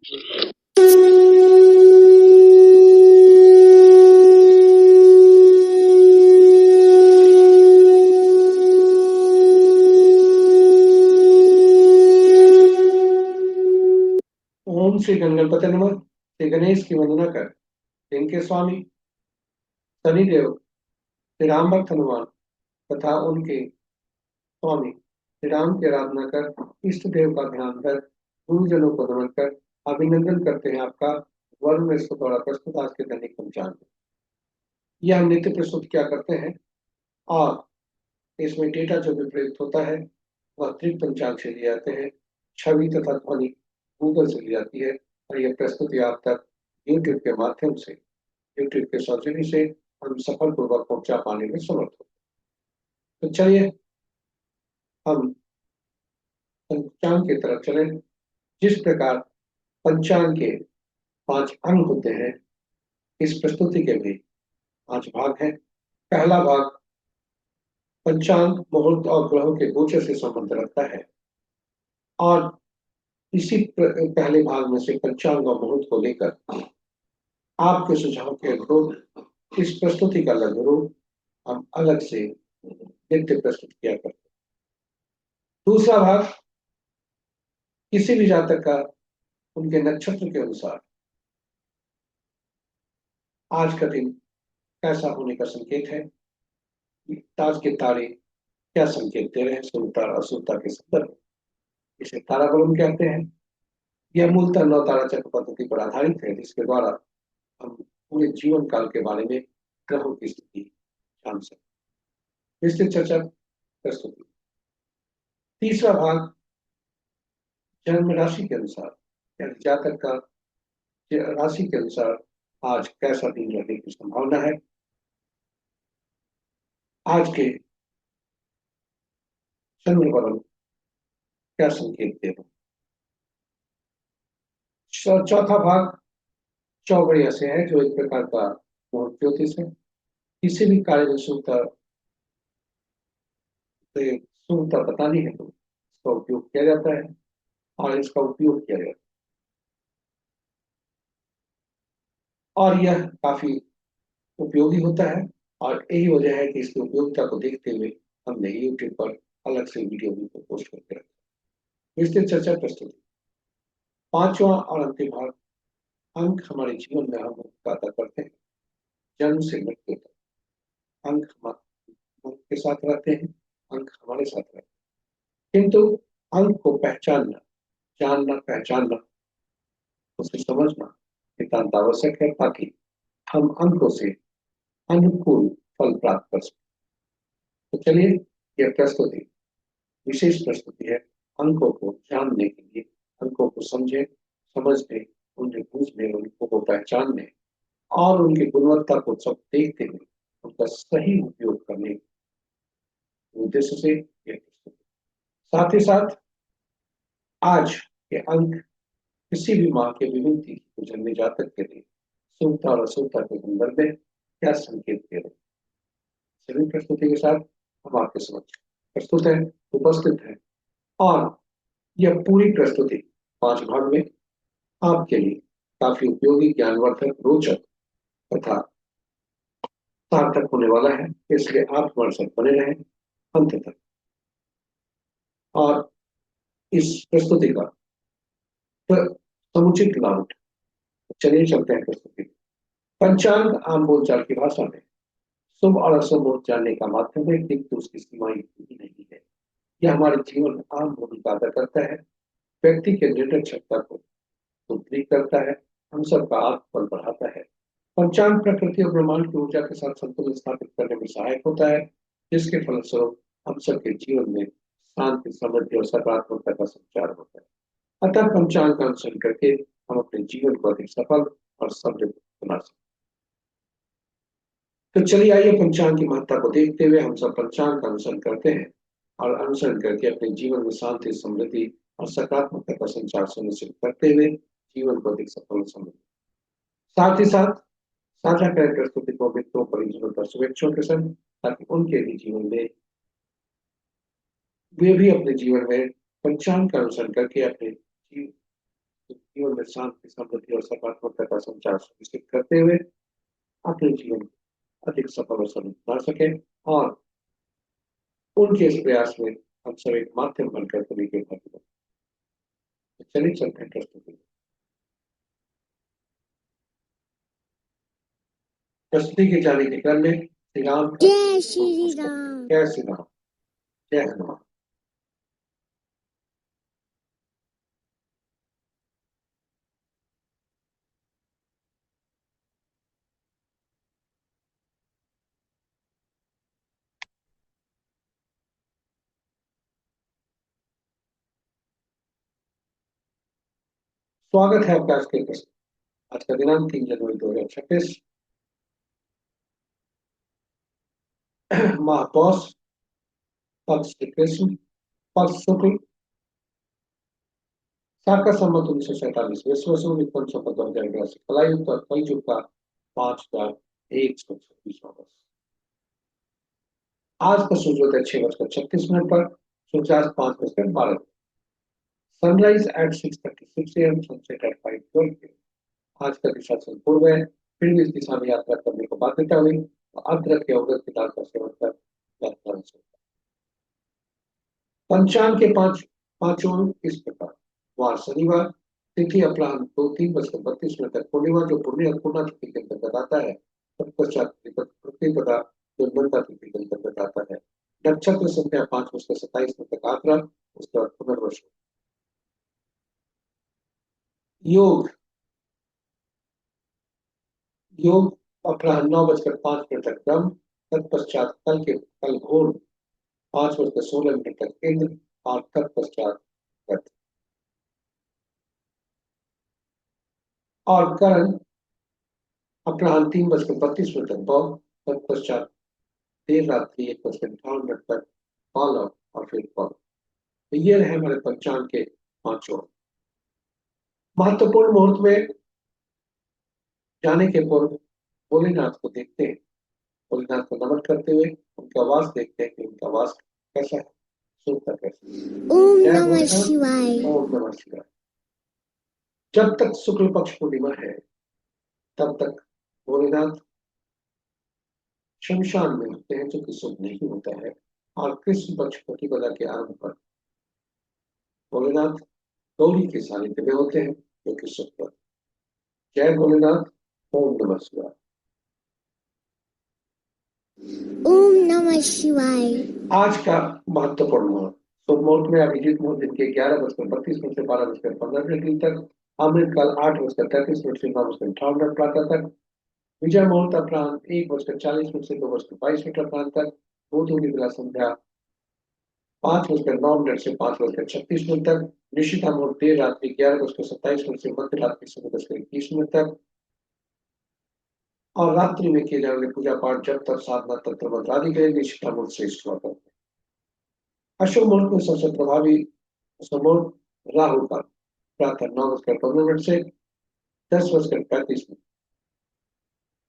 ओम श्री गणपति नमः। श्री गणेश की वंदना कर इनके स्वामी शनिदेव श्री राम भक्त हनुमान तथा उनके स्वामी श्री राम की आराधना कर, इष्ट देव का ध्यान कर, गुरुजनों को नमन कर अभिनंदन करते हैं आपका। वर्ण में इसको द्वारा प्रस्तुत आज के दैनिक पंचांग। यह हम नित्य प्रस्तुत क्या करते हैं और इसमें डेटा जो भी प्रयुक्त होता है वह त्रिक पंचांग से लिए जाते हैं। छवि तथा ध्वनि गूगल से ली जाती है और यह प्रस्तुति आप तक यूट्यूब के माध्यम से, यूट्यूब के सौजन्य से हम सफलपूर्वक पहुंचा पाने में समर्थ होते हैं। तो चलिए हम पंचांग की तरफ चले। जिस प्रकार पंचांग के 5 अंग होते हैं, इस प्रस्तुति के भी 5 भाग हैं। पहला भाग पंचांग मुहूर्त और ग्रहों के गोचर से संबंध रखता है और इसी पहले भाग में से पंचांग और मुहूर्त को लेकर आपके सुझाव के अनुरूप इस प्रस्तुति का लघु रूप हम अलग से नित्य प्रस्तुत किया करते हैं। दूसरा भाग किसी भी जातक का उनके नक्षत्र के अनुसार आज का दिन कैसा होने का संकेत है, आज के तारे क्या संकेत दे रहे हैं शुभता और अशुभता के संदर्भ में, इसे ताराबलम कहते हैं। यह मूलतः 9 तारा चक्र पद्धति पर आधारित है, जिसके द्वारा हम पूरे जीवन काल के बारे में ग्रहों की स्थिति जान सकते। विस्तृत चर्चा प्रस्तुति। तीसरा भाग जन्म राशि के अनुसार, यानी जातक का राशि के अनुसार आज कैसा दिन रहने की संभावना है, आज के चंद्र बलम क्या संकेत दे रहे हैं। चौथा भाग चौगड़िया से है, जो एक प्रकार का मुहूर्त ज्योतिष है। किसी भी कार्य में शुभता बतानी है तो इसका उपयोग किया जाता है और इसका उपयोग किया जाता है और यह काफी उपयोगी होता है। और यही वजह है कि इसकी उपयोगिता को देखते हुए हमने यूट्यूब पर अलग से वीडियो भी पोस्ट करके रखा। विस्तृत चर्चा प्रस्तुति। पांचवा और अंतिम भाग अंक हमारे जीवन में हम पैदा करते हैं। जन्म से मृत्यु तक अंक हमारे के साथ रहते हैं, अंक हमारे साथ रहते हैं। किंतु अंक को पहचानना, जानना, पहचानना, उसे समझना नितांत आवश्यक है, ताकि हम अंकों से अनुकूल फल प्राप्त कर सकें। तो चलिए, यह प्रस्तुति विशेष प्रस्तुति है अंकों को जानने के लिए। अंकों को समझे, समझने, उन्हें बूझने, उनको को पहचानने और उनकी गुणवत्ता को सब देखते हुए उनका सही उपयोग करने के उद्देश्य से यह प्रस्तुति। साथ ही साथ आज के अंक किसी भी माह के विभिन्न तिथि को जन्मे जातक के लिए शुभता और अशुभता के संदर्भ में क्या संकेत दे रहे हैं, सभी प्रस्तुति के साथ हम आपके समक्ष प्रस्तुत है, उपस्थित है। और यह पूरी प्रस्तुति 5 भाग में आपके लिए काफी उपयोगी, ज्ञानवर्धक, रोचक तथा सार्थक होने वाला है। इसलिए आप हमारे साथ बने रहें अंत तक और इस प्रस्तुति का समुचित लाभ उठाएं। चलिए चलते हैं प्रस्तुति। पंचांग आम बोलचाल की भाषा में शुभ और अशुभ मुहूर्त जानने का माध्यम है, किंतु उसकी सीमाएं ही नहीं है। यह हमारे जीवन में आम भूमिका अदा करता है, व्यक्ति के निर्णय क्षमता को सुदृढ़ करता है, हम सबका आत्मबल बढ़ाता है। पंचांग प्रकृति और ब्रह्मांड की ऊर्जा के साथ संतुलन स्थापित करने में सहायक होता है, जिसके फलस्वरूप हम सबके जीवन में शांति, समृद्धि और सकारात्मकता का संचार होता है। अतः पंचांग का अनुसरण करके हम अपने जीवन को अधिक सफल और समृद्ध बना सकते हैं। तो चलिए आइए पंचांग की महत्ता को देखते हुए हम सब पंचांग का अनुसरण करते हैं और अनुसरण करके अपने जीवन में शांति, समृद्धि और सकारात्मकता का संचार सुनिश्चित करते हुए जीवन को अधिक सफल और समृद्ध। साथ ही साथ साझा करें प्रस्तुति को मित्रों, परिजनों और शुभेच्छुओं के संग, ताकि उनके भी जीवन में वे भी अपने जीवन में पंचांग का अनुसरण करके अपने जीवन जीवन में शांति, समृद्धि और सकारात्मकता का संचार सुनिश्चित करते हुए अपने जीवन को अधिक सफल और समृद्ध बना सके, और उनके इस प्रयास में हम सब एक माध्यम बनकर सभी के भागी बने। तो चलिए चलते हैं प्रश्न की। प्रस्तुति के जाने के क्रम में श्री राम का जय श्री राम। जय श्री राम, जय हनुमान। स्वागत है आपका आज के प्रश्न। आज का दिनांक 3 जनवरी 2026। माह पौष, पक्ष श्री कृष्ण, पक्ष शुक्ल, शाका संवत 1947, विश्व विक्रम संवत 2082, कलायुग और कलयुग का 5126वां वर्ष। आज का सूर्योदय 6:36 पर, सूर्यास्त 5:12, sunrise at 6:36 AM, sunset at 5:12 PM। आज का दिशा से पूर्व है, फिर भी इस दिशा में यात्रा करने को बाध्यता हुई तो अदरक या उड़द की दाल का सेवन कर यात्रा हो। पंचांग के पांचों अंक इस प्रकार। वार शनिवार, तिथि अपराह्न 2:03 तक, पूर्णिमा जो पूर्णिमा पूर्णा तिथि के अंतर्गत आता है, तत्पश्चात प्रतिपदा जो मंदा तिथि के अंतर्गत आता है। नक्षत्र संख्या 5:27 तक आग्रह, उसके बाद पुनर्वसु। योग, योग अपराह्न 9:05 तक ब्रह्म, तत्पश्चात कल घोर 5:16 तक इंद्र, और तत्पश्चात गत। और करण अपराह्न 3:32 तक बौद्ध, तत्पश्चात देर रात्रि 1:58 तक पालव, और फिर पल। तो ये रहे हमारे पंचांग के पांचों। महत्वपूर्ण मुहूर्त में जाने के पूर्व भोलेनाथ को देखते हैं, भोलेनाथ को नमन करते हुए उनका वास देखते हैं कि उनका वास कैसा है, सुनता कैसा है। ओम नमः शिवाय। ओम नमः शिवाय। जब तक शुक्ल पक्ष पूर्णिमा है, तब तक भोलेनाथ शमशान में होते हैं, जो कि शुभ नहीं होता है। और कृष्ण पक्ष प्रतिपदा के आरंभ पर भोलेनाथ गौरी के सानिध्य में होते हैं, जो कि शुभ है। जय भोलेनाथ। ओम नमः शिवाय। ओम नमः शिवाय। आज का महत्वपूर्ण मुहूर्त, शुभ मुहूर्त में अभिजीत मुहूर्त दिन के 11:32 से 12:15 तक, अमृतकाल 8:33 से 9:58 प्रातः तक, विजय मुहूर्त अपराह्न 1:40 से 2:22 अपराह्न तक, बुध निर्मला संध्या 5:09 से 5:36 तक, निशिता मुहूर्त देर रात्रि 11:27 से मध्य रात्रि 10:21 तक, और रात्रि में किए जाने वाले पूजा पाठ जब तक साधना तंत्र मंत्र आदि के निशिता मुहूर्त से शुरू करते हैं। अशुभ मुहूर्त में सबसे प्रभावी मुहूर्त राहु का प्रातः 9:15 से 10:35,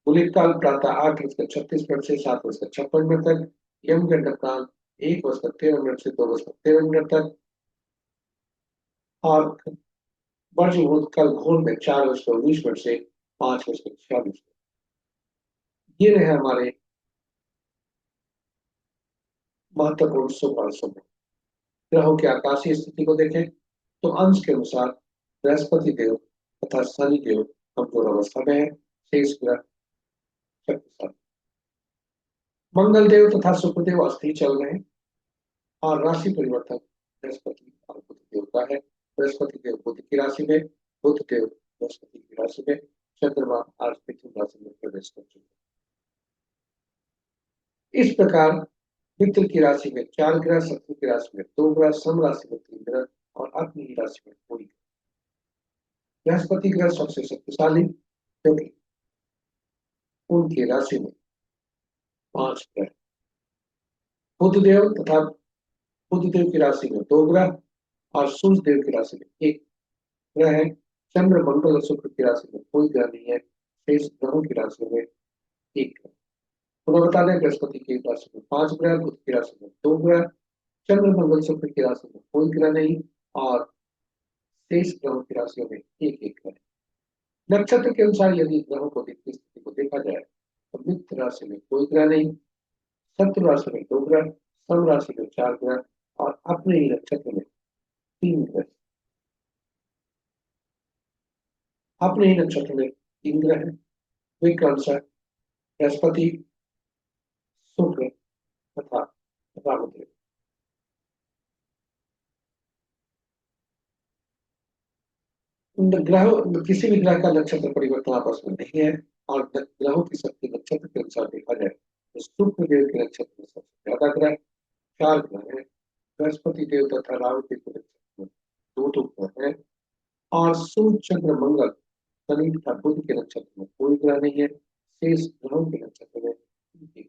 गुलिक काल प्रातः 8:36 से 7:56 तक, यमगंड काल 1:13 से 2:13 तक, और वर्ज मुहूर्त कल घोर में 4:19 से 5:46। ये रहे हमारे महत्वपूर्ण शुभ और अशुभ। ग्रहों की आकाशीय स्थिति को देखें तो अंश के अनुसार बृहस्पति देव तथा शनि देव कमजोर अवस्था में है, शेष ग्रह शक्तिशाली। मंगल देव तथा शुक्र देव अस्थिर चल रहे हैं, और राशि परिवर्तन बृहस्पति और बुध देव का है। बृहस्पति देव बुध की राशि में, बुध देव बृहस्पति की राशि में, चंद्रमा आज मिथुन राशि में प्रवेश कर चुके हैं। इस प्रकार मित्र की राशि में 4 ग्रह, शत्रु की राशि में 2 ग्रह, सम राशि में 3 ग्रह, और अग्नि की राशि में कोई ग्रह। बृहस्पति ग्रह सबसे शक्तिशाली, क्योंकि उनकी राशि में 5 ग्रह। बुधदेव तथा बुधदेव की राशि में 2 ग्रह, और सूर्य देव की राशि में 1 ग्रह है। चंद्र, मंगल और शुक्र की राशि में कोई ग्रह नहीं है, शेष ग्रहों की राशि में 1 ग्रह। पुनः बता दें, बृहस्पति की राशि में 5 ग्रह, बुध की राशि में 2 ग्रह, चंद्र मंगल शुक्र की राशि में कोई ग्रह नहीं, और शेष ग्रहों की राशियों में एक एक है। नक्षत्र के अनुसार यदि ग्रहों को की स्थिति को देखा जाए तो मित्र राशि में कोई ग्रह नहीं, शत्रु राशि में 2 ग्रह, सम राशि में 4 ग्रह और अपने ही नक्षत्र में 3 ग्रह। अपने ही नक्षत्र में 3 ग्रह है, वे क्रमशः बृहस्पति, शुक्र तथा राहुदेव। ग्रह किसी भी ग्रह का नक्षत्र परिवर्तन आपस में नहीं है और ग्रहों की शक्ति नक्षत्र के अनुसार देखा जाए तो शुक्र देव के नक्षत्र में सबसे ज्यादा ग्रह 4 ग्रह है, बृहस्पति देव तथा राहु देव के नक्षत्र में 2 ग्रह है और सूर्य चंद्र मंगल शनि तथा बुध के नक्षत्र में कोई ग्रह नहीं है, शेष ग्रहों के नक्षत्र में एक ग्रह।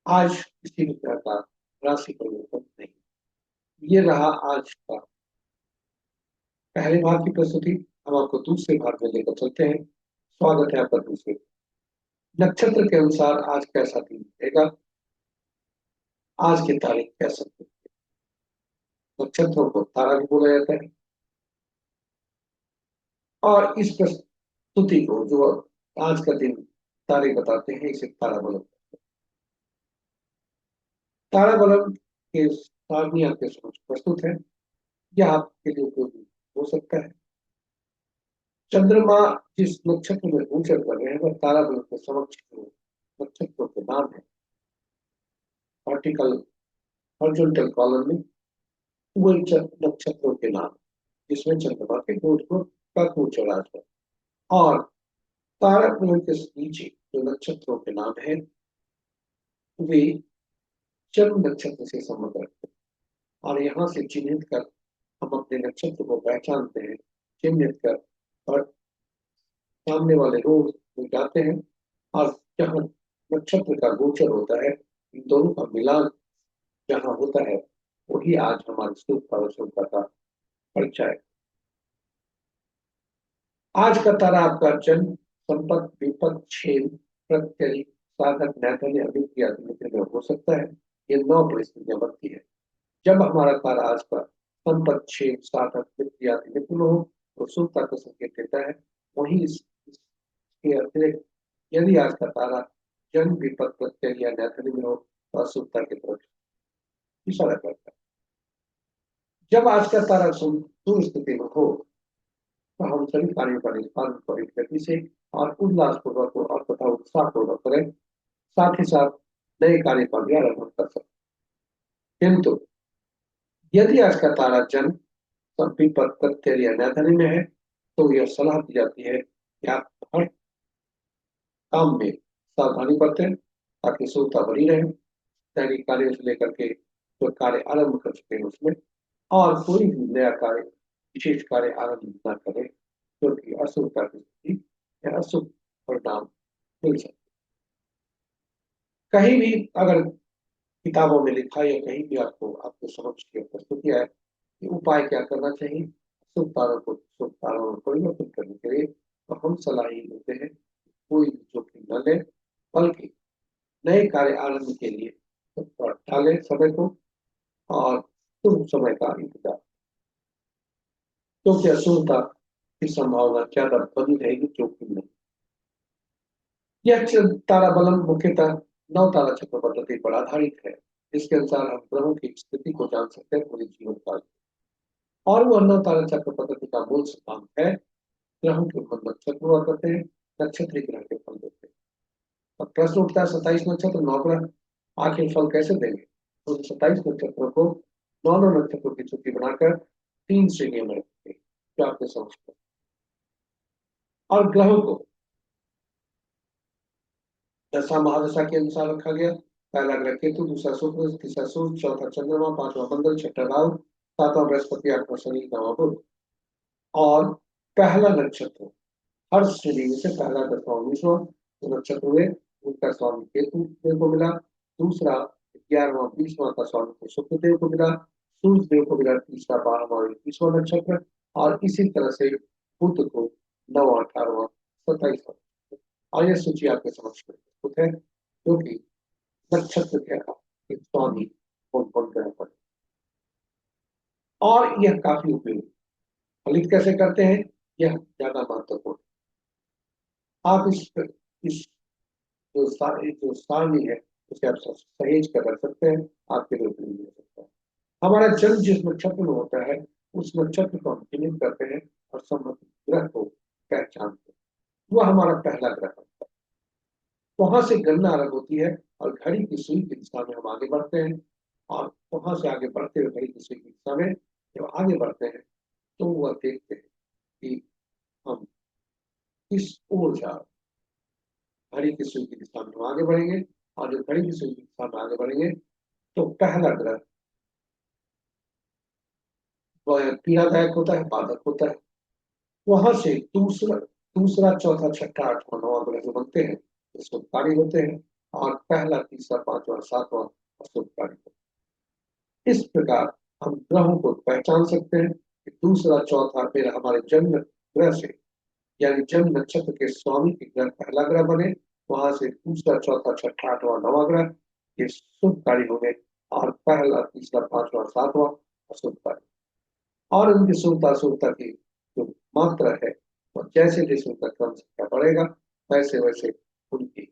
आज किसी भी तरह का राशि परिवर्तन नहीं। ये रहा आज का पहले भाग की प्रस्तुति। हम आपको दूसरे भाग में लेकर चलते हैं। स्वागत है आपका दूसरे। नक्षत्र के अनुसार आज कैसा दिन रहेगा, आज की तारीख कैसा दिन। नक्षत्रों को तारा भी बोला जाता है और इस प्रस्तुति को जो आज का दिन तारे बताते हैं इसे तारा बलम। तारा बलम के सारणी आपके समक्ष प्रस्तुत है। यह आपके लिए उपयोगी हो सकता है। चंद्रमा जिस नक्षत्र में गोचर कर रहे हैं वह तारा बलम के समक्ष नक्षत्रों के नाम है। वर्टिकल हॉरिजॉन्टल कॉलम में वो नक्षत्रों के नाम जिसमें चंद्रमा के गोचर का गोचर आज है और तारा बलम के नीचे जो नक्षत्रों के नाम है वे जन्म नक्षत्र से संबंध रखते हैं और यहाँ से चिन्हित कर हम अपने नक्षत्र को पहचानते हैं, चिन्हित कर और सामने वाले रोग में जाते हैं और जहाँ नक्षत्र का गोचर होता है इन दोनों का मिलान जहाँ होता है वही आज हमारे सुख पारदर्शिता का परिचय है। आज का तारा आपका जन्म संपत्त विपद छेद प्रत्यय साधक नैथन्य अभिक्रिया में हो सकता है। ये 9 परिस्थितियां बनती है। जब हमारा तारा आज का संपत्त छेद साधक विक्रिया निपुण हो तो शुभता को संकेत देता है। वहीं इसके अतिरिक्त यदि आज का तारा जन्म विपद प्रत्यय या नैथन्य में हो तो अशुभता की तरफ इशारा करता है। जब आज का तारा शुभ स्थिति में हो तो हम सभी कार्यों का निष्पादन त्वरित गति से और उल्लासपूर्वक और तथा उत्साहपूर्वक करें, साथ ही साथ नए कार्य का भी आरंभ कर सकते। किंतु यदि आज का तारा जन्म विपद प्रत्यय या नैथनी में है तो यह सलाह दी जाती है कि आप हर काम में सावधानी बरतें ताकि शुभता बनी रहे। दैनिक कार्यों से लेकर के जो कार्य आरंभ कर चुके हैं उसमें और कोई भी नया कार्य विशेष कार्य आरंभ न करें क्योंकि अशुभता की स्थिति या अशुभ परिणाम मिल सकते। कहीं भी अगर किताबों में लिखा या कहीं भी आपको आपके समक्ष प्रस्तुति है कि उपाय क्या करना चाहिए शुभ तारों को शुभ तारों में परिवर्तन करने के लिए तो हम सलाह ही देते हैं कोई जोखिम न ले बल्कि नए कार्य आरंभ के लिए डाले समय को और शुभ समय का इंतजार क्योंकि अशुभता की संभावना ज्यादा बनी रहेगी जोखिम नहीं। यह तारा बलम मुख्यतः 9 तारा चक्र पद्धति पर आधारित है जिसके अनुसार हम ग्रहों की स्थिति को जान सकते हैं पूरे जीवन काल और वो 9 तारा चक्र पद्धति का मूल सिद्धांत है ग्रहों के ऊपर नक्षत्र हुआ करते हैं, नक्षत्र ग्रह के फल देते हैं। अब प्रश्न उठता है 27 नक्षत्र 9 ग्रह आखिर फल कैसे देंगे। तो 27 नक्षत्रों को 9 नक्षत्रों की सूची बनाकर 3 श्रेणियों में रखेंगे जो आपके समझ और ग्रहों को दशा महादशा के अनुसार रखा गया। पहला ग्रह केतु, दूसरा शुक्र, तीसरा सूर्य, चौथा चंद्रमा, पांचवा मंगल, छठा राहु, सातवां बृहस्पति, आठवां शनि, नौवां बुध। और पहला नक्षत्र हर श्रेणी में से पहला 10वां 19वां जो नक्षत्र हुए उनका स्वामी केतु देव को मिला। दूसरा 11वां 20वां का स्वामी शुक्र देव को मिला। सूर्य देव को मिला तीसरा 12वां 21वां नक्षत्र और इसी तरह से बुध को 9वां 18वां 27वां। और यह सूची आपके समक्ष प्रस्तुत है क्योंकि नक्षत्र के स्वामी कौन कौन ग्रह पर। और यह काफी उपयोगी। फलित कैसे करते हैं, यह ज्यादा महत्वपूर्ण। आप इस जो सारणी है उसे आप सहेज कर रख सकते हैं, आपके लिए उपयोगी हो सकता है। हमारा जन्म जिस नक्षत्र में होता है उस नक्षत्र को हम चिन्हित करते हैं और संबंधित ग्रह को पहचानते हैं। वह हमारा पहला ग्रह होता है। वहां से गणना आरंभ होती है और घड़ी की सुई की दिशा में हम आगे बढ़ते हैं। और वहां से आगे बढ़ते हुए घड़ी की सुई की दिशा में जब आगे बढ़ते हैं तो वह देखते हैं कि हम किस ओर जा रहे हैं। घड़ी की सुई की दिशा में हम आगे बढ़ेंगे और जब घड़ी की सुई की दिशा में आगे बढ़ेंगे तो पहला ग्रह वह पीड़ादायक होता है, बाधक होता है। वहां से दूसरा दूसरा चौथा छठा आठवां नौवां ग्रह जो बनते हैं ये शुभकारी होते हैं। और पहला तीसरा पांचवा सातवां अशुभकारी होते हैं। इस प्रकार हम ग्रहों को पहचान सकते हैं कि दूसरा चौथा मेरा हमारे जन्म ग्रह से यानी जन्म नक्षत्र के स्वामी के ग्रह पहला ग्रह बने। वहां से दूसरा चौथा छठा आठवां नौवां ग्रह ये शुभकारी होंगे और पहला तीसरा पांचवा सातवां अशुभकारी। और उनकी शुभता अशुभता की जो मात्रा है और जैसे जैसे उनका क्रम संख्या बढ़ेगा वैसे वैसे उनकी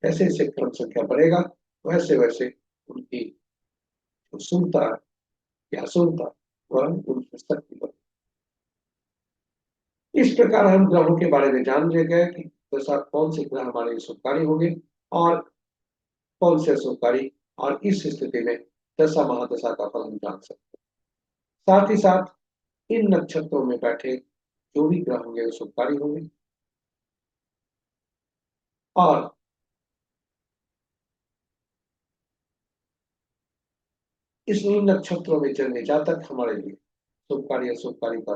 जैसे जैसे क्रम संख्या बढ़ेगा वैसे वैसे उनकी जो शुभता या अशुभता वह उनकी शक्ति बढ़ेगी। इस प्रकार हम ग्रहों के बारे में जान ले गए कि दशा कौन से ग्रह हमारे लिए शुभकारी होंगे और कौन से अशुभकारी। और इस स्थिति में दशा महादशा का फल हम जान सकते हैं। साथ ही साथ इन नक्षत्रों में बैठे जो भी ग्रह होंगे वो शुभकारी होंगे। और इस नक्षत्रों में जन्मे जातक हमारे लिए शुभकारी अशुभकारी का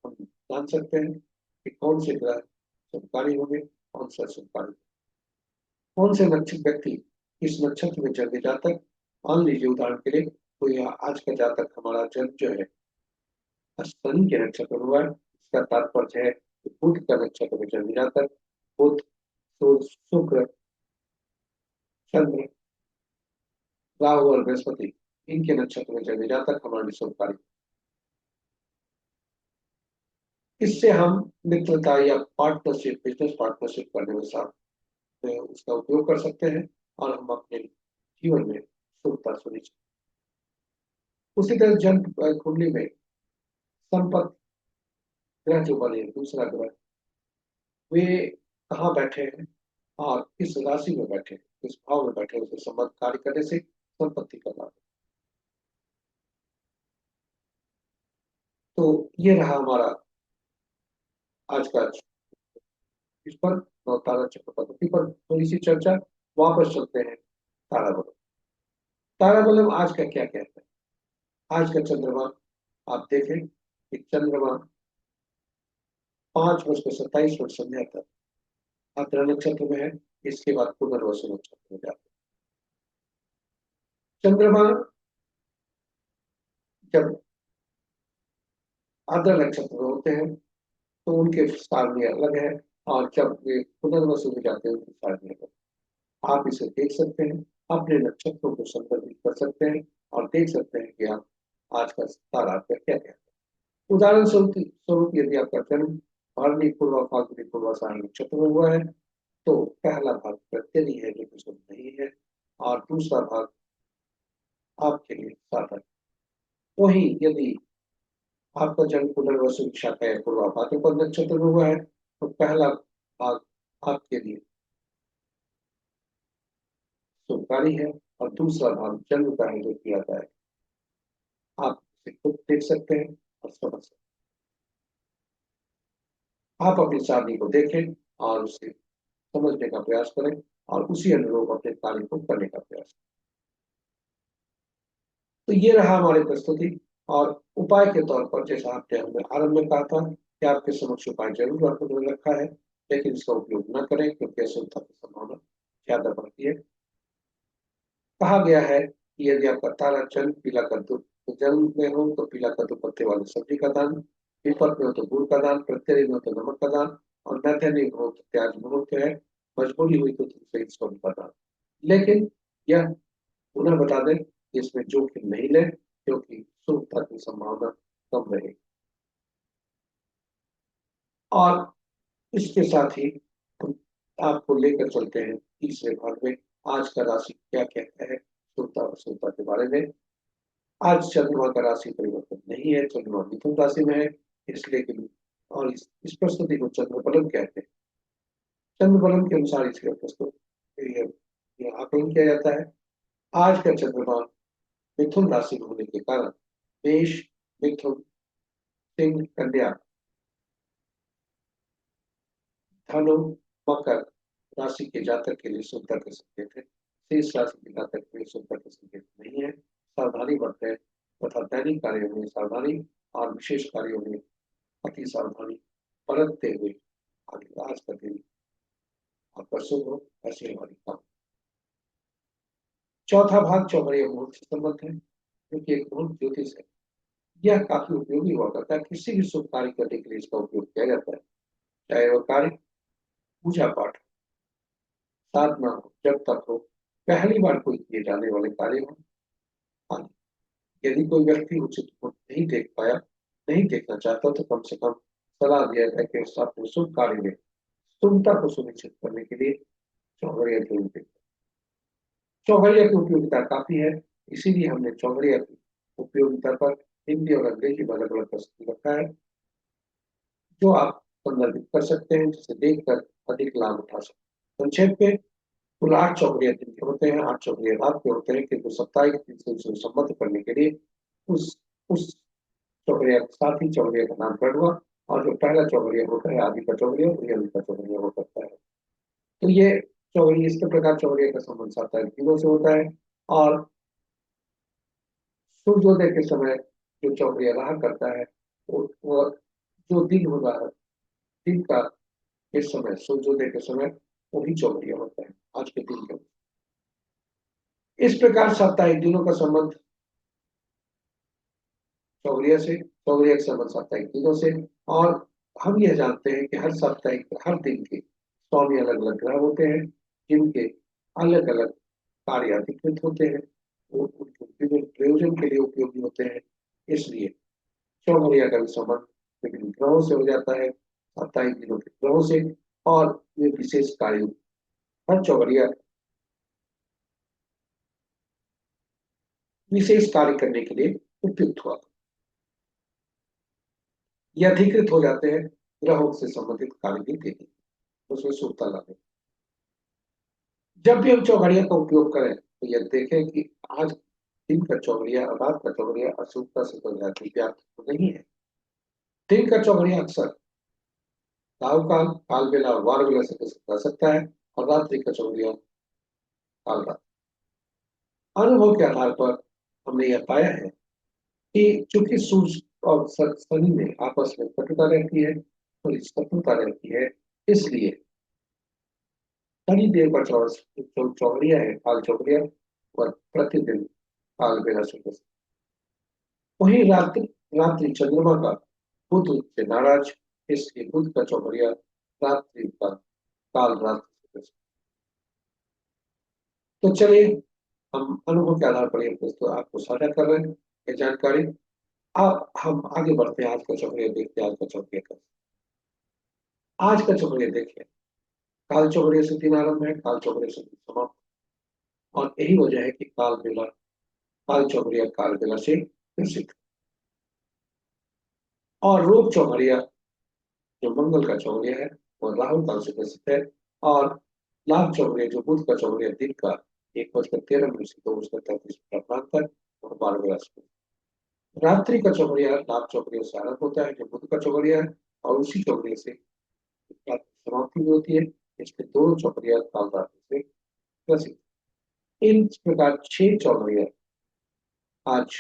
हम जान सकते हैं कि कौन से ग्रह शुभकारी होंगे, कौन से अशुभकारी। कौन से नक्षत्र व्यक्ति इस नक्षत्र में जन्मे जातक, मान लीजिए उदाहरण के लिए कोई आज का जातक हमारा जन्म जो है शनि के नक्षत्र में हुआ है, इसका तात्पर्य है कि बुध का नक्षत्र में जन्मे जातक बुध सूर्य शुक्र चंद्र राहु और बृहस्पति इनके नक्षत्र में जन्मे जातक हमारे लिए शुभकारी। इससे हम मित्रता या पार्टनरशिप बिजनेस पार्टनरशिप करने में साथ में उसका उपयोग कर सकते हैं और हम अपने जीवन में शुभता सुनिश्चित। उसी तरह जन्म कुंडली में संपत्ति ग्रह जो बने दूसरा ग्रह वे कहाँ बैठे हैं और किस राशि में बैठे हैं, किस भाव में बैठे हैं, उसे संबंध कार्य करने से संपत्ति का लाभ। तो ये रहा हमारा आज का इस पर तारा चक्र पद्धति पर थोड़ी सी चर्चा। वापस चलते हैं ताराबलम। ताराबलम आज का क्या कहता है। आज का चंद्रमा आप देखें कि चंद्रमा 5:27 संध्या तक आद्रा नक्षत्र में है। इसके बाद पुनर्वसु नक्षत्र में जाते हैं। चंद्रमा जब आद्रा नक्षत्र में होते हैं तो उनके सारणी अलग है और जब वे पुनर्वसु में जाते हैं उनकी सारणी अलग है। आप इसे देख सकते हैं, अपने नक्षत्रों को संदर्भित कर सकते हैं और देख सकते हैं कि आप आज का तारा आपका क्या कहता है। उदाहरण स्वरूप यदि आपका जन्म भरणी पूर्वा फाल्गुनी पूर्वाषाढ़ नक्षत्र में हुआ है तो पहला भाग प्रत्यय है जो कि शुभ नहीं है और दूसरा भाग आपके लिए साधन। वही यदि आपका जन्म पुनर्वसु शाखा या पूर्वा भाद्रपद नक्षत्र में हुआ है तो पहला भाग आपके लिए शुभकारी है और दूसरा भाग जन्म का है जो किया जाए। आप इसे खुद देख सकते हैं और समझ सकते हैं। आप अपनी सारणी को देखें और उसे समझने का प्रयास करें और उसी अनुरूप अपने कार्य को करने का प्रयास करें। तो ये रहा हमारी प्रस्तुति। और उपाय के तौर पर जैसा आपने हमने आरंभ में कहा था कि आपके समक्ष उपाय जरूर आपने रखा है लेकिन इसका उपयोग न करें क्योंकि अशुभता की संभावना ज्यादा बढ़ती है। कहा गया है कि यदि आपका तारा जन्म पीला कद्दू तो जन्म में हो तो पीला कद्दू पत्ते वाली सब्जी का दान, विपत में हो तो गुड़ का दान, प्रत्यय में हो तो नमक का दान और नैथनिक हो तो प्याज नमक है, मजबूरी हुई तो तुमसे इसको का दान। लेकिन यह पुनः बता दें कि इसमें जोखिम नहीं लें क्योंकि शुभता की संभावना कम रहेगी। और इसके साथ ही हम आपको लेकर चलते हैं तीसरे भाग में। आज का राशि क्या कहता है शुभता और अशुभता के बारे में। आज चंद्रमा का राशि परिवर्तन नहीं है, चंद्रमा मिथुन राशि में है, इसलिए कि और इस प्रस्तुति को चंद्र बलम कहते हैं। चंद्र बलम के अनुसार इसका प्रस्तुत ये आकलन किया जाता है। आज का चंद्रमा मिथुन राशि में होने के कारण मेष, मिथुन, सिंह, कन्या, धनु, मकर राशि के जातक के लिए शुभता के संकेत है। शेष राशि के जातक के लिए शुभता के संकेत नहीं है। सावधानी बरतें तथा दैनिक कार्यों में सावधानी और विशेष कार्यों में अति सावधानी बरतते हुए आगे आज का दिन आपका शुभ हो, ऐसी हमारी कामना। चौथा भाग चौघड़िया मुहूर्त से संबंध है, क्योंकि एक मुहूर्त ज्योतिष है। यह काफी उपयोगी हुआ करता है। किसी भी शुभ कार्य करने के लिए इसका उपयोग किया जाता है, चाहे वह कार्य पूजा पाठ, साधना हो, जब तक हो, पहली बार कोई किए जाने वाले कार्य हो। हाँ, यदि कोई व्यक्ति उचित मुहूर्त नहीं देख पाया, नहीं देखना चाहता, तो कम से कम सलाह दिया जाए कि उस अपने शुभ कार्य में शुभता को सुनिश्चित करने के लिए चौघड़िया जरूर देखें। चौघड़िया की उपयोगिता काफी है, इसीलिए हमने चौघड़िया की उपयोगिता पर हिंदी और अंग्रेजी में अलग अलग प्रस्तुति रखा है, जो आप संदर्भित कर सकते हैं, जिसे देखकर अधिक लाभ उठा सकते हैं। संक्षेप में कुल 8 चौघड़िया दिन के होते हैं, 8 चौघड़िया रात के होते हैं, किंतु साप्ताहिक दिन से उसे संबद्ध करने के लिए उस चौघड़िया साथ ही चौघड़िया का नामकरण हुआ। और जो पहला चौघड़िया होता है आदि का चौघड़िया, वही अंत का चौघड़िया हो सकता है। तो ये चौघड़िया इसके प्रकार चौघड़िया का संबंध साप्ताहिक दिनों से होता है। और सूर्योदय के समय जो चौघड़िया रहा करता है, वो जो दिन होगा, दिन का इस समय सूर्योदय के समय वही चौघड़िया होता है आज के दिन के। इस प्रकार साप्ताहिक दिनों का संबंध चौघड़िया से, चौघड़िया का संबंध साप्ताहिक दिनों से। और हम यह जानते हैं कि हर साप्ताहिक हर दिन के स्वामी अलग अलग ग्रह होते हैं, जिनके अलग अलग कार्य अधिकृत होते हैं, वो उनके विभिन्न प्रयोजन के लिए उपयोगी होते हैं। इसलिए चौघड़िया का भी संबंध विभिन्न ग्रहों से हो जाता है, साप्ताहिक दिनों के ग्रहों से। और ये विशेष कार्य हर चौघड़िया विशेष कार्य करने के लिए उपयुक्त हुआ। ये अधिकृत हो जाते हैं ग्रहों से संबंधित कार्य भी देते, उसमें शुभता लाते। जब भी हम चौघड़िया का उपयोग करें तो यह देखें कि आज दिन का चौघड़िया और रात का चौघड़िया अशुभता से तो व्याप्त तो नहीं है। दिन का चौघड़िया अक्सर राहु काल, काल बेला और वार बेला से जा सकता है, और रात्रि का चौघड़िया काल रात। अनुभव के आधार पर हमने यह पाया है कि चूंकि सूर्य और शनि में आपस में कटुता रहती है, थोड़ी शत्रुता रहती है, इसलिए शनि देव का जो चौघड़िया है, काल चौघड़िया, वह प्रतिदिन काल बेला से बचता है। वही रात्रि रात्रि चंद्रमा का बुध से नाराज, इसलिए बुध का चौघड़िया रात्रि का काल रात से बचता है। तो चलिए, हम अनुभव के आधार पर यह तो आपको साझा कर रहे हैं ये जानकारी। अब हम आगे बढ़ते हैं, आज का चौघड़िया देखते हैं। आज का चौघड़िया का आज का चौघड़िया देखिए, काल चौघड़िया से दिन आरंभ है, काल चौघड़िया से दिन समाप्त। और यही वजह है कि काल चौघड़िया काल बेला से प्रसिद्ध। और रोग चौघड़िया जो मंगल का चौघड़िया है, वो राहु काल से प्रसिद्ध है। और लाभ चौघड़िया जो बुध का चौघड़िया दिन का 1:13 से 2:33 तक और 12 से। रात्रि का चौघड़िया लाभ चौघड़िया से आरंभ होता है, जो बुध का चौघड़िया है, और उसी चौघड़िया से समाप्ति भी होती है। इसके दोनों चौघड़िया काल रात्रि से प्रसिद्ध। इन प्रकार 6 चौघड़िया आज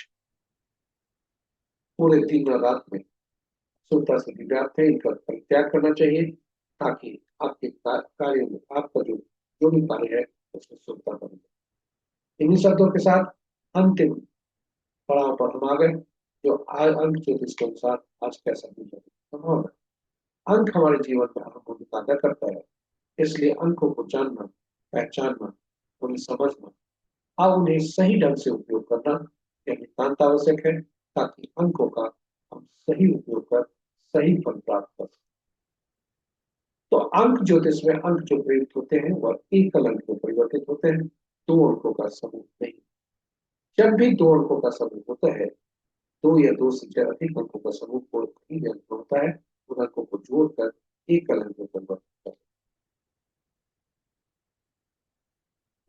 पूरे दिन और रात में शुभता से व्याप्त है। इनका परित्याग करना चाहिए, ताकि आपके कार्य में आपका जो भी कार्य है उसमें शुभता बने। इन्हीं शब्दों के साथ अंतिम पड़ाव पर हम आ गए, जो अंक ज्योतिष के अनुसार आज कैसा दिन संभव है। अंक हमारे जीवन में अहम भूमिका अदा करता है, इसलिए अंकों को जानना, पहचानना, उन्हें समझना और उन्हें सही ढंग से उपयोग करना यह नितांत आवश्यक है, ताकि अंकों का हम सही उपयोग कर सही फल प्राप्त कर सकें। तो अंक ज्योतिष में अंक जो प्रयुक्त होते हैं वह एकल अंक में परिवर्तित होते हैं, दो अंकों का समूह नहीं। जब भी दो अंकों का समूह होता है, दो या दो से अधिक अंकों का समूह कोई भी अंक होता है, उन अंकों को जोड़कर एकल अंक में परिवर्तित करते हैं।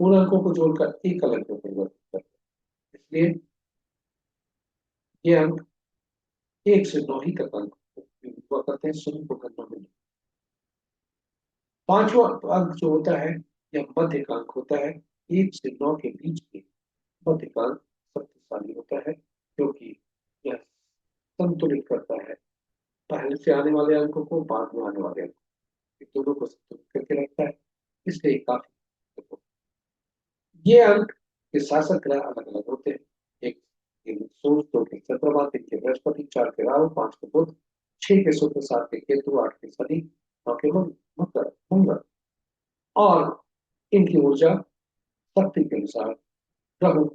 उन अंकों को जोड़कर एकल अंक में परिवर्तित करते हैं। इसलिए ये अंक 1 से 9 ही तक अंक हुआ करते हैं, समूह को करना में। पांचवा अंक जो होता है यह मध्यकांक होता है। 1 से 9 के बीच में मध्यकांक शक्तिशाली होता है, क्योंकि यह संतुलित करता है पहले से आने वाले अंकों को, बाद में आने वाले अंकों को, दोनों को संतुलित करके रखता है। इसलिए काफी ये अंक के शासक ग्रह अलग अलग होते हैं। एक सूर्य, 2 के चंद्रमा, 3 के बृहस्पति, 4 के राहु, 5 के बुध, 6 के शुक्र, 7 के केतु, 8 के शनि, 9 के मंगल। और इनकी ऊर्जा शक्ति के अनुसार ग्रहों,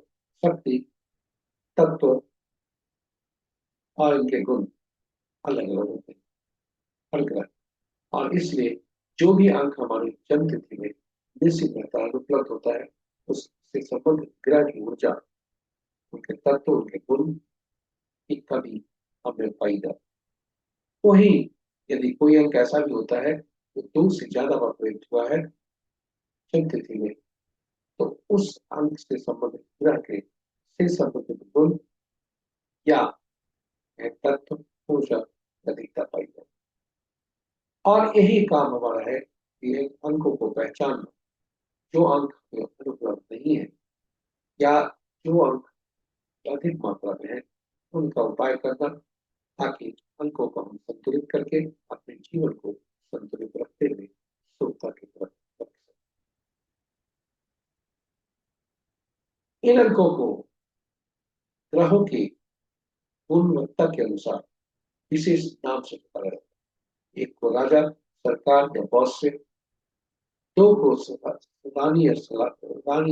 शक्ति, तत्व और इनके गुण अलग अलग होते हैं हर ग्रह। और इसलिए जो भी अंक हमारी जन्म तिथि में निश्चित रहता है, उपलब्ध होता है, उससे संबंधित ग्रह की ऊर्जा, उनके तत्व, उनके गुण की कमी हमें पाई जाती है। वही यदि कोई अंक ऐसा भी होता है जो 2 से ज्यादा बार प्रयुक्त हुआ है जन्म तिथि में, तो उस अंक से संबंधित ग्रह के से संबंधित गुण या तत्व, ऊर्जा अधिकता पाई जाती है। और यही काम हमारा है कि अंकों को पहचानना। जो अंक अनुपलब्ध नहीं है या जो अंक अधिक मात्रा में है, उनका उपाय करना, ताकि अंकों को हम संतुलित करके अपने जीवन को संतुलित रखते हुए शुभता की तरफ बढ़ सकें। इन अंकों को ग्रहों की गुणवत्ता के अनुसार विशेष नाम से पुकारा जाता है। एक को राजा, सरकार या बॉस से, 2 को रानी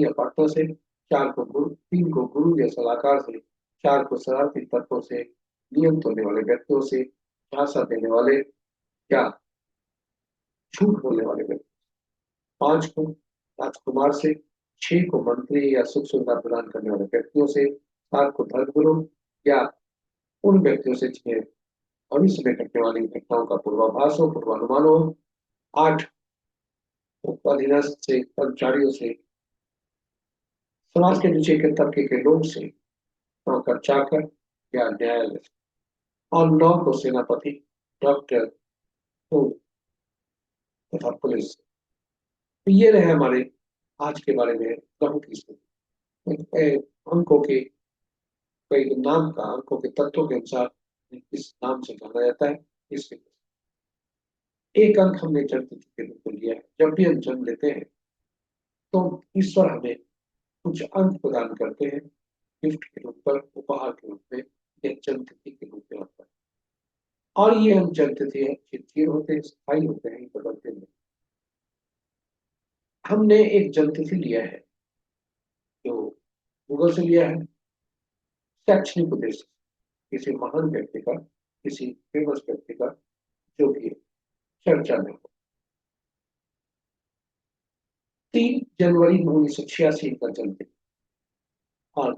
या पार्टनर से, 4 को गुरु, 3 को गुरु या सलाहकार से, 4 को शरारती तत्वों से, नियम तोड़ने वाले व्यक्तियों से, झांसा देने वाले या झूठ बोलने वाले व्यक्ति, 5 को राजकुमार से, 6 को मंत्री या सुख सुविधा प्रदान करने वाले व्यक्तियों से, 7 को धर्मगुरु या उन व्यक्तियों से जिन्हें भविष्य में घटने वाली घटनाओं का पूर्वाभास हो, पूर्वानुमान हो, 8 अधीनस्थ से, कर्मचारियों से, समाज के नीचे के तबके के लोग से, नौकर चाकर या न्यायालय से, और 9 को सेनापति, डॉक्टर, तथा पुलिस। तो ये रहे हमारे आज के बारे में ग्रहों की स्थिति। अंकों के कई नाम का अंकों के तत्वों के अनुसार इस नाम से जाना जाता है। इसके एक अंक हमने जन्म तिथि के रूप में लिया है। जब भी हम जन्म लेते हैं तो ईश्वर हमें कुछ अंक प्रदान करते हैं, गिफ्ट के रूप पर, उपहार के रूप में, या जन्म तिथि के रूप में आता है। और ये हम जन्म तिथि है, चिरंजीव होते हैं, स्थायी होते हैं, बदलते नहीं। हमने एक जन्म तिथि लिया है जो गूगल से लिया है, शैक्षणिक उद्देश्य से, किसी महान व्यक्ति का, किसी फेमस व्यक्ति का जो कि चर्चा में हो। 3 जनवरी 1986 का जन्मदिन। और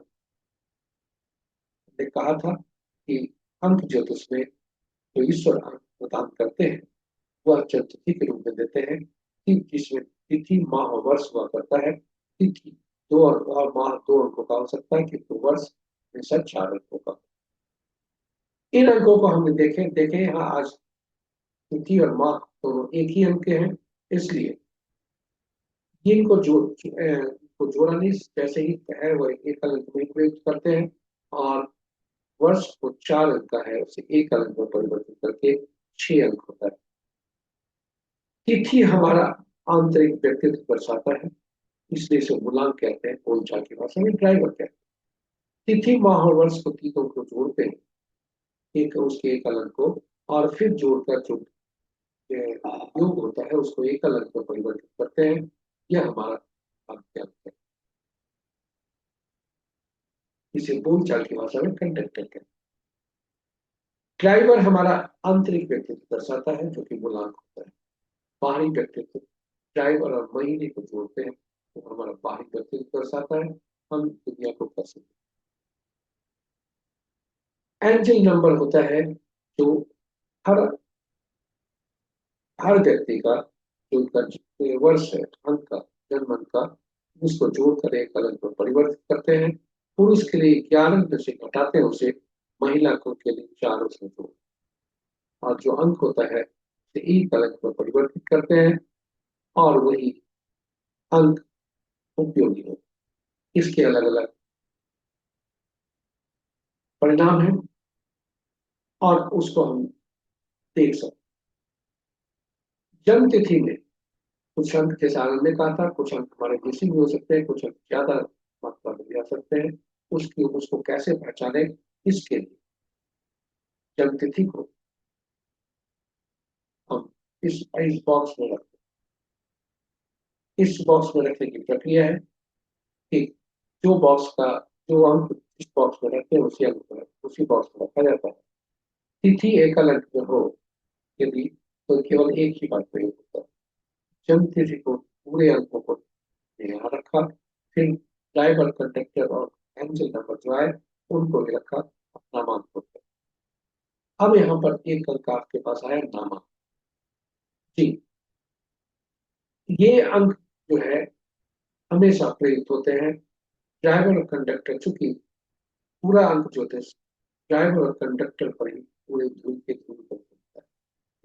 हमने कहा था कि अंक ज्योतिष में जो ईश्वर अंक प्रदान करते हैं वह जन्म तिथि के रूप में देते हैं, कि जिसमें तिथि, माह और वर्ष हुआ करता है। तिथि 2 और माह 2 अंकों का हो सकता है, किंतु वर्ष हमेशा 4 अंकों का। इन अंकों को हमने देखे यहाँ आज तिथि और माह दोनों एक ही अंक के हैं, इसलिए इनको को जोड़ा नहीं, जैसे ही है वह एक अंक में प्रयुक्त करते हैं। और वर्ष को 4 अंक का है, उसे एक अंक में परिवर्तित करके 6 अंक होता है। तिथि हमारा आंतरिक व्यक्तित्व दर्शाता है, इसलिए इसे मूलांक कहते हैं, बोलचाल की भाषा में ड्राइवर कहते हैं। तिथि, माह और वर्ष को तीनों को जोड़ते हैं, एक उसके एक अंक को, और फिर जोड़कर जो योग होता है उसको एक अंक में परिवर्तित करते हैं। यह हमारा अंक है, इसे बोलचाल की भाषा में कंटेंट कहते हैं। ड्राइवर हमारा आंतरिक व्यक्तित्व दर्शाता है, जो कि मूलांक होता है। बाहरी व्यक्तित्व ड्राइवर और महीने को जोड़ते हैं, तो हमारा बाहरी व्यक्तित्व दर्शाता है हम दुनिया को कैसे। एंजल नंबर होता है जो हर हर व्यक्ति का, जो उनका वर्ष है, अंक का, जन्म अंक का, उसको जोड़कर एक अंक में परिवर्तित करते हैं। पुरुष के लिए 11 अंक से घटाते हैं उसे, महिला को के लिए 4 से जोड़, और जो अंक होता है उसे एक अंक में परिवर्तित करते हैं, और वही अंक उपयोगी है। इसके अलग अलग परिणाम है, और उसको हम देख सकते हैं। जन्म तिथि में कुछ अंक, जैसे आनंद ने कहा था, कुछ अंक हमारे मिसिंग भी हो सकते हैं, कुछ अंक ज्यादा मात्रा में भी आ सकते हैं। उसको कैसे पहचाने, इसके लिए जन्म तिथि को हम इस बॉक्स में रखते हैं। इस बॉक्स में रखने की प्रक्रिया है कि जो अंक इस बॉक्स में रखते हैं, उसी बॉक्स में रखा जाता है। तिथि एकल अंक में हो यदि, तो केवल एक ही बार प्रयोग होता है। जन्म तिथि को पूरे अंकों को यहाँ रखा, फिर ड्राइवर, कंडक्टर और एंजल नंबर जो है उनको भी रखा, नामांक होते हैं। अब यहाँ पर एक अंक आपके पास आया, नामांक। जी, ये अंक जो है हमेशा प्रेरित होते हैं। ड्राइवर और कंडक्टर, चूंकि पूरा अंक जो थे ड्राइवर और कंडक्टर पर ही पूरे ध्रुव के ध्रुव पर होता है,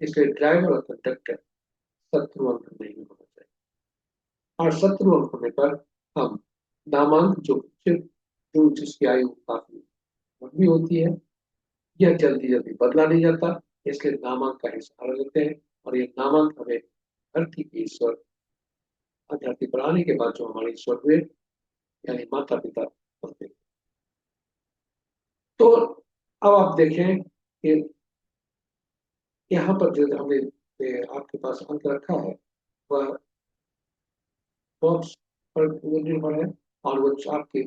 इसलिए ड्राइवर और कंडक्टर शत्रु अंक नहीं होना चाहिए। और शत्रु अंक होने पर हम नामांक, जो जिसकी आयु काफी लंबी होती है, यह जल्दी जल्दी बदला नहीं जाता, इसलिए नामांक का ही सहारा लेते हैं। और ये नामांक हमें धरती के ईश्वर, धरती पर आने के बाद जो हमारे ईश्वर हुए, यानी माता पिता होते हैं। तो अब आप देखें कि यहाँ पर जो हमने आपके पास अंक रखा है, वह बॉक्स पर निर्भर है, और वो आपके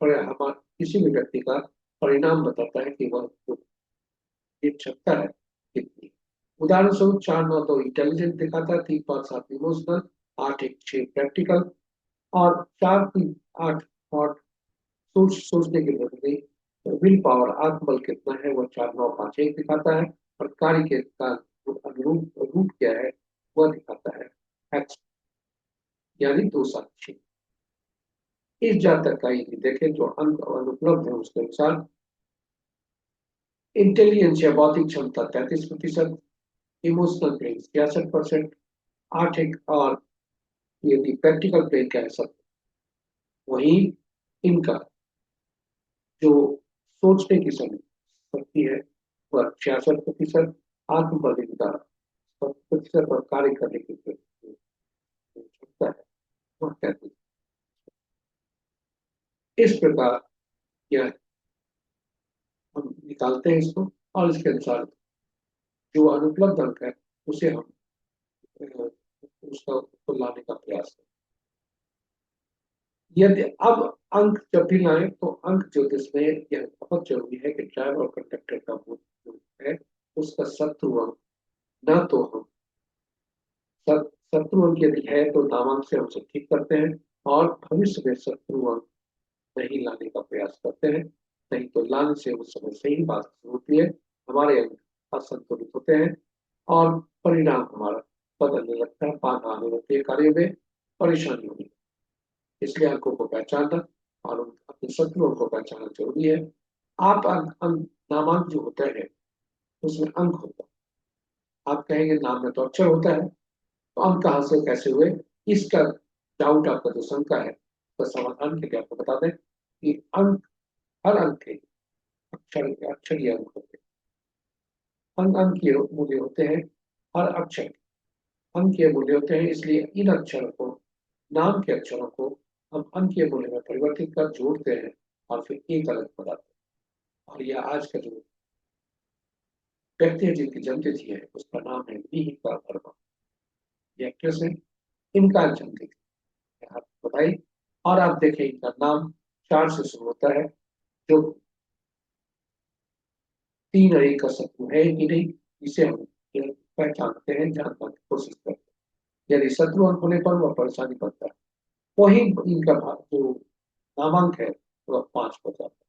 हमारे किसी भी व्यक्ति का परिणाम बताता है कि वह ये क्षमता है कितनी। उदाहरण स्वरूप 4 9 2 इंटेलिजेंट दिखाता है, 3 5 7 इमोशनल, 8 1 6 प्रैक्टिकल, और 4 3 8 और सोचने की प्रवृत्ति, विल पावर, आत्मबल कितना है, वह 4 9 5 1 दिखाता है। और कार्य के का अनुरूप रूप क्या है, वह दिखाता है एक्स, यानी 2 7 6। इस जातक का यदि देखें जो अंक अनुपलब्ध है, उसके अनुसार इंटेलिजेंस या बौद्धिक क्षमता 33%, इमोशनल ब्रेन 66%, 8 1, और यदि प्रैक्टिकल ब्रेन का है सब, वही इनका जो सोचने की शक्ति है वह 66%, आत्मबल इनका 7% और कार्य करने की जो क्षमता है वह 33। इस प्रकार यह हम निकालते हैं इसको, और इसके अनुसार जो अनुपलब्ध अंक है उसे हम उसका उसको लाने का प्रयास करें। यदि अब अंक जब भी लाए, तो अंक ज्योतिष में यह बहुत जरूरी है कि ड्राइवर और कंडक्टर का जो है उसका शत्रु अंक, ना तो हम शत्रु अंक यदि है तो नामांक से हम उसे ठीक करते हैं, और भविष्य में शत्रु अंक नहीं लाने का प्रयास करते हैं। नहीं तो लाने से उस समय सही बात होती है, हमारे अंक असंतुलित होते हैं, और परिणाम हमारा बदलने लगता है, बाधा आने लगती है, कार्य में परेशानी होगी। इसलिए अंकों को पहचानना और अपने शत्रुओं को पहचानना जरूरी है। आप नामांक जो होता है उसमें अंक होता है। आप कहेंगे नाम में तो अक्षर होता है, तो अंक कहाँ से कैसे हुए, इसका डाउट, आपका जो शंका है, तो समाधान के लिए आपको बता दें कि अंक, हर अंक के अक्षरीय अंक होते हैं। अंकीय मूल्य होते हैं, हर अक्षर अंकीय मूल्य होते हैं, इसलिए इन अक्षरों को, नाम के अक्षरों को हम अंकीय मूल्य में परिवर्तित कर जोड़ते हैं, और फिर एक अलग बनाते हैं। और यह आज का जो व्यक्ति है जिनकी जन्मतिथि है उसका नाम है मिहिका वर्मा। ये एक्ट्रेस है, इनका जन्मतिथि है आपको बताई। और आप देखें इनका नाम 4 से शुरू होता है, जो 3 और 1 का शत्रु है कि नहीं, इसे हम पहचानते हैं, जानने की कोशिश करते हैं। यदि शत्रु अंक होने पर वह परेशानी बनता है, वही इनका जो नामांक है वह 5 हो जाता है।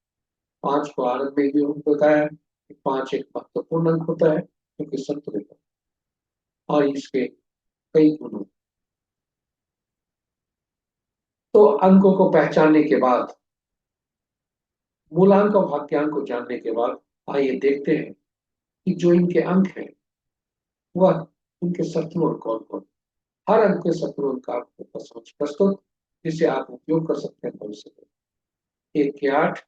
5 को आनंद में भी बताया कि 5 एक महत्वपूर्ण अंक होता है क्योंकि संतुलित है और इसके कई गुण होते हैं। तो अंकों को पहचानने के बाद, मूलांक और भाग्यांक को जानने के बाद, आइए देखते हैं कि जो इनके अंक हैं वह उनके शत्रु अंक कौन कौन। हर अंक के शत्रु अंक का आपको समझ प्रस्तुत, जिसे आप उपयोग कर सकते हैं भविष्य में। 1 के 8,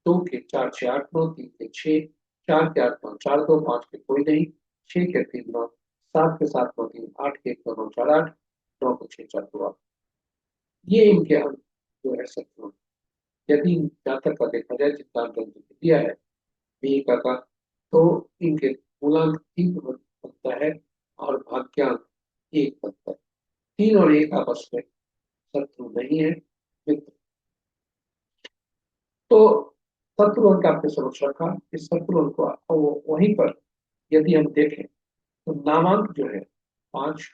2 के 4 6 8 9, 3 के 6, 4 के 8 9 4 2, 5 के कोई नहीं, 6 के 3 9, 7 के 7 9 3, 8 के 1 9 9 4 8, 9 के 6 4 2 8। ये इनके अंक जो है शत्रु। यदि जातक का देखा जाए, जितना दिया है मेहिका का, तो इनके मूलांक 3 बनता है और भाग्यांक 1 बनता है। 3 और 1 आपस में शत्रु नहीं है, मित्र। तो शत्रु अंक आपके समक्ष रखा। इस शत्रु अंक को वहीं पर यदि हम देखें तो नामांक जो है 5,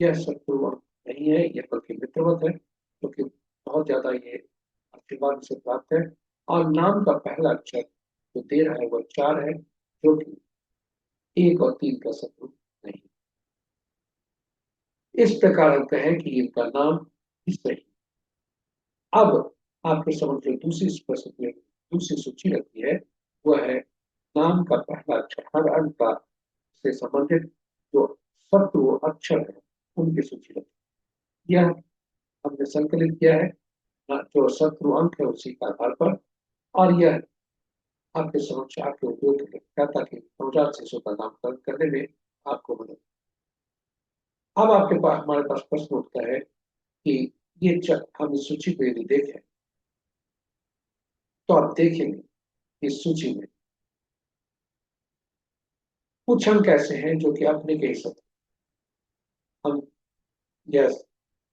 यह शत्रु अंक नहीं है, यह बल्कि मित्रवत है, क्योंकि बहुत ज्यादा ये आशीर्वाद से प्राप्त है। और नाम का पहला अक्षर जो दे रहा है वह 4 है, जो कि 1 और 3 का शत्रु नहीं। इस प्रकार हम कहें कि इनका नाम ही सही। अब आपके समझ जो दूसरी प्रश्न में दूसरी सूची रखी है वह है नाम का पहला अक्षर। हर अंक का से संबंधित जो शत्रु अक्षर है उनकी सूची रखी। यह हमने संकलित किया है जो शत्रु अंक है उसी के आधार पर, और यह आपके समक्ष आपके उपयोग के लिए क्या, ताकि नवजात शिशु का नामकरण करने में आपको मदद। अब आपके पास हमारे पास प्रश्न उठता है कि ये हम इस सूची को यदि देखें तो आप देखेंगे इस सूची में कुछ अंक ऐसे हैं जो कि अपने के हिस्से हम, यस,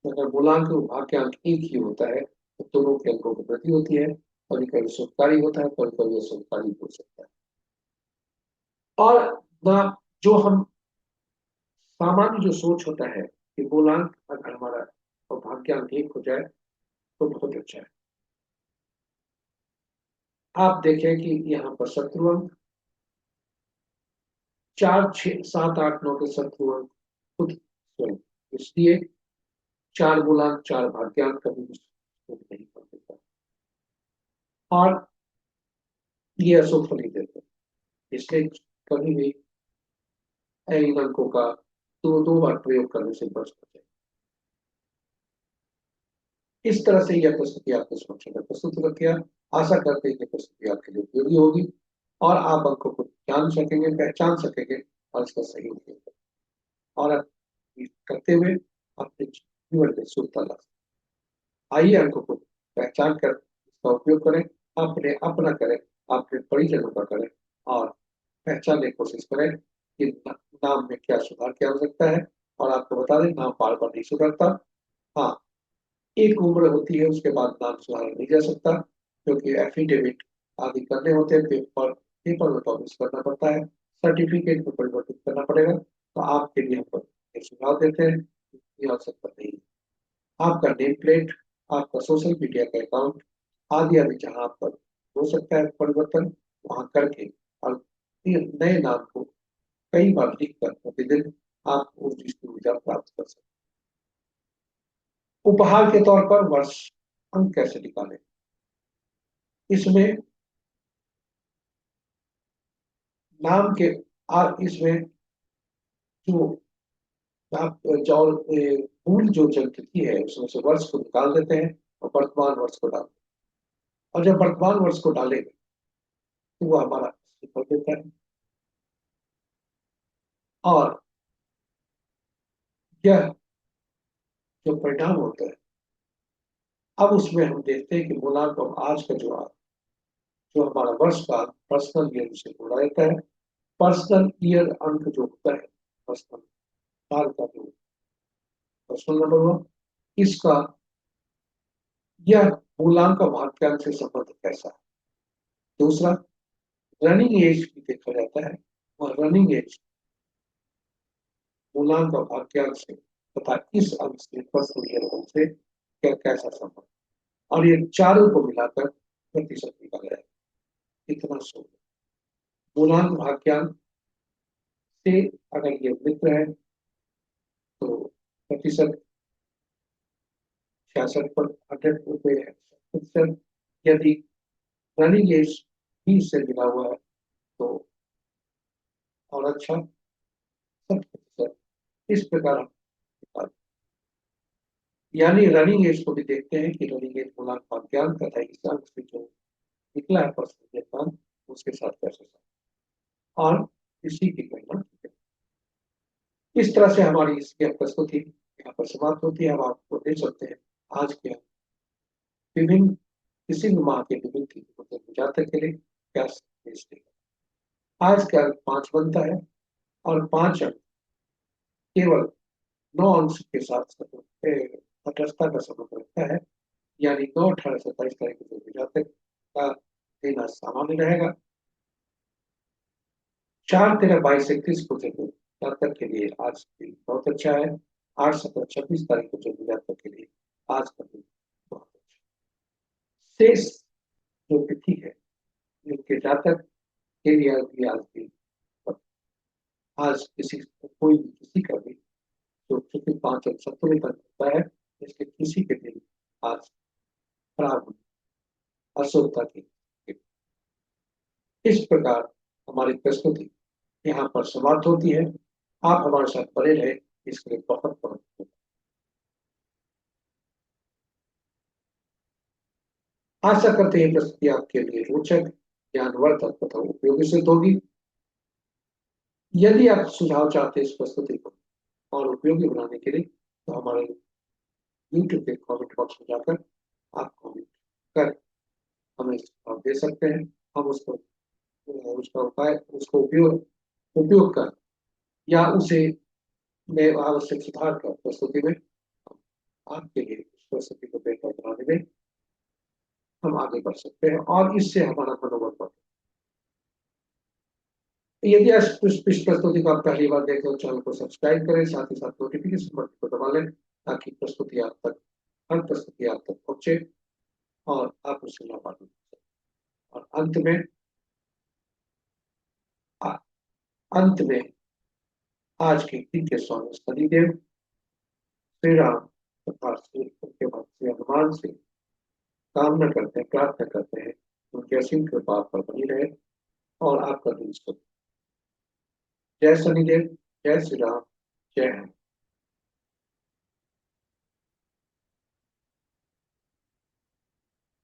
अगर मूलांक और भाग्यांक एक ही होता है तो दोनों के अंकों की वृद्धि होती है। कभी कभी शुभकारी होता है, कभी कभी अशुभकारी हो सकता है। और ना, जो हम सामान्य जो सोच होता है कि मूलांक अगर हमारा और भाग्यांक एक हो जाए तो बहुत अच्छा है। आप देखें कि यहाँ पर शत्रु अंक 4 6 7 8 9 के शत्रु अंक खुद स्वयं, इसलिए 4 मूलांक 4 भाग्यांक कभी भी नहीं कर देता और ये अशुभ फल ही देते, इसलिए कभी भी इन अंकों का दो दो बार प्रयोग करने से बचना चाहिए। इस तरह से यह प्रस्तुति आपके समक्ष में प्रस्तुत कर दिया। आशा करते हैं कि प्रस्तुति आपके लिए उपयोगी होगी और आप अंकों को जान सकेंगे, पहचान सकेंगे और इसका सही उपयोग करेंगे। और करते हुए अपने जीवन में शुद्धता ला सकते। आइए अंकों को पहचान कर इसका उपयोग करें, अपने अपना करें, अपने परिजनों का करें और पहचानने की कोशिश करें कि नाम में क्या सुधार की आवश्यकता है। और आपको बता दें, नाम बार बार नहीं सुधरता। हाँ, एक उम्र होती है उसके बाद नाम सुधारा नहीं जा सकता, क्योंकि एफिडेविट आदि करने होते हैं, पेपर पेपर में पब्लिश करना पड़ता है, सर्टिफिकेट में परिवर्तित करना पड़ेगा। तो आपके लिए हम एक सुझाव देते हैं, ये आवश्यकता नहीं है। आपका नेम प्लेट, आपका सोशल मीडिया का अकाउंट आदि आदि जहाँ आप पर हो सकता है परिवर्तन, वहां करके और ये नए नाम को कई बार लिख कर प्रतिदिन आप उस चीज की ऊर्जा प्राप्त कर सकते हैं। उपहार के तौर पर वर्ष अंक कैसे निकालें, इसमें नाम के इसमें जो आप मूल जो जनतिथि है उसमें से वर्ष को निकाल देते हैं और वर्तमान वर्ष को डालते हैं। और जब वर्तमान वर्ष को डालेंगे तो वो हमारा सफल देता है। और यह जो परिणाम होता है, अब उसमें हम देखते हैं कि मूलांक और आज का जो हमारा वर्ष का पर्सनल ईयर उसे बोला जाता है। पर्सनल ईयर अंक जो होता है, पर्सनल साल का जो पर्सनल नंबर हुआ, इसका यह मूलांक और भाग्यांक से संबंध कैसा है। दूसरा, रनिंग एज भी देखा जाता है, और रनिंग एज मूलांक और वाक्यांश से तथा इस अंक से प्रश्न नियम से क्या कैसा संबंध, और ये चारों को मिलाकर प्रतिशत निकाला जाए। इतना सो मूलांक वाक्यांश से अगर ये मित्र है तो प्रतिशत 66 पर 100 रुपये है प्रतिशत। यदि रनिंग एज भी इससे मिला हुआ है तो और अच्छा 60%। इस प्रकार हम यानी रनिंग एज को भी देखते हैं कि रनिंग एज मूलांक वाक्यांश तथा इस अंक से जो निकला है प्रश्न उसके साथ कैसे और इसी की गणना की जाए। इस तरह से हमारी इसकी प्रस्तुति यहाँ पर समाप्त होती है। हम आपको दे सकते हैं आज के विभिन्न किसी भी माह के विभिन्न तिथियों के जातक के लिए क्या संदेश देगा। आज का अंक 5 बनता है और 5 अंक केवल 9 अंक के साथ तटस्थता का संबंध रखता है। यानी 9, 18, 27 तारीख को जो जातक का देना सामान्य रहेगा। 4, 13, 22, 31 को जो जातक के लिए आज दिन बहुत अच्छा है। 8, 17, 26 तारीख को जो जातक के लिए आज का दिन बहुत अच्छा। शेष जो तिथि है जिनके जातक के लिए भी आज दिन, आज किसी कोई भी किसी का भी जो चूंकि 5 और 7वें तक होता है, इसके किसी के दिन आज खराब अशुभता की। इस प्रकार हमारी प्रस्तुति यहाँ पर समाप्त होती है। आप हमारे साथ बने रहे इसके लिए बहुत बहुत आशा करते हैं प्रस्तुति आपके लिए रोचक, ज्ञानवर्धक तथा उपयोगी सिद्ध होगी। यदि आप सुझाव चाहते हैं इस प्रस्तुति को और उपयोगी बनाने के लिए तो हमारे YouTube के कमेंट बॉक्स में जाकर आप कमेंट कर हमें सुझाव दे सकते हैं। हम उसको उसका उपाय उसको उपयोग कर या उसे में आवश्यक सुधार कर प्रस्तुति में आपके लिए उस प्रस्तुति को बेहतर बनाने में हम आगे बढ़ सकते हैं और इससे हमारा मनोबल बढ़े। यदि इस प्रस्तुति को आप पहली बार देखें तो चैनल को सब्सक्राइब करें, साथ ही साथ नोटिफिकेशन बटन को दबा लें ताकि प्रस्तुति आप तक हर प्रस्तुति आप तक पहुंचे और आप उससे लाभान्वित हो। और आ, अंत में आज के दिन के स्वामी शनिदेव, श्री राम तथा श्री उनके बाद श्री हनुमान से कामना करते हैं, प्रार्थना करते हैं उनकी असीम कृपा पर बनी रहे और आपका दिन शुभ। जय शनिदेव, जय श्री राम, जय हिंद।